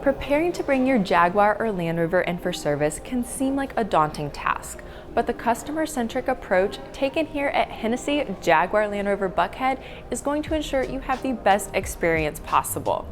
Preparing to bring your Jaguar or Land Rover in for service can seem like a daunting task, but the customer-centric approach taken here at Hennessy Jaguar Land Rover Buckhead is going to ensure you have the best experience possible.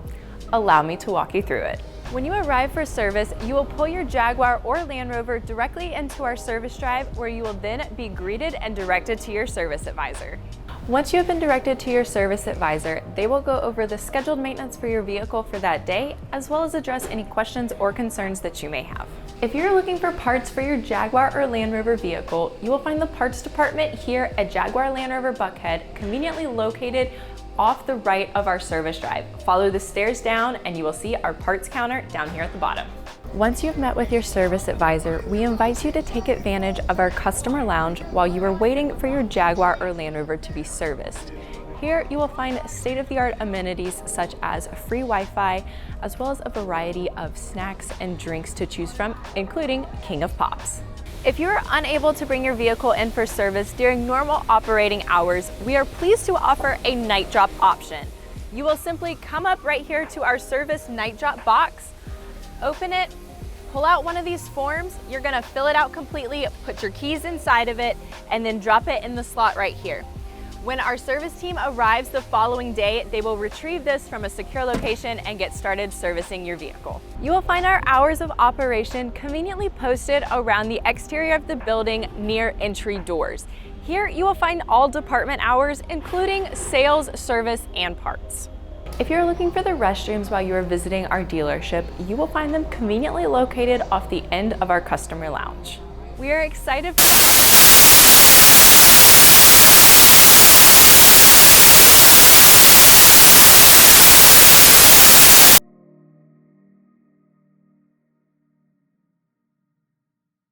Allow me to walk you through it. When you arrive for service, you will pull your Jaguar or Land Rover directly into our service drive, where you will then be greeted and directed to your service advisor. Once you have been directed to your service advisor, they will go over the scheduled maintenance for your vehicle for that day, as well as address any questions or concerns that you may have. If you're looking for parts for your Jaguar or Land Rover vehicle, you will find the parts department here at Jaguar Land Rover Buckhead, conveniently located off the right of our service drive. Follow the stairs down and you will see our parts counter down here at the bottom. Once you've met with your service advisor, we invite you to take advantage of our customer lounge while you are waiting for your Jaguar or Land Rover to be serviced. Here you will find state-of-the-art amenities such as free Wi-Fi, as well as a variety of snacks and drinks to choose from, including King of Pops. If you are unable to bring your vehicle in for service during normal operating hours, we are pleased to offer a night drop option. You will simply come up right here to our service night drop box, open it, pull out one of these forms. You're gonna fill it out completely, put your keys inside of it, and then drop it in the slot right here. When our service team arrives the following day, they will retrieve this from a secure location and get started servicing your vehicle. You will find our hours of operation conveniently posted around the exterior of the building near entry doors. Here you will find all department hours, including sales, service, and parts. If you're looking for the restrooms while you are visiting our dealership, you will find them conveniently located off the end of our customer lounge. We are excited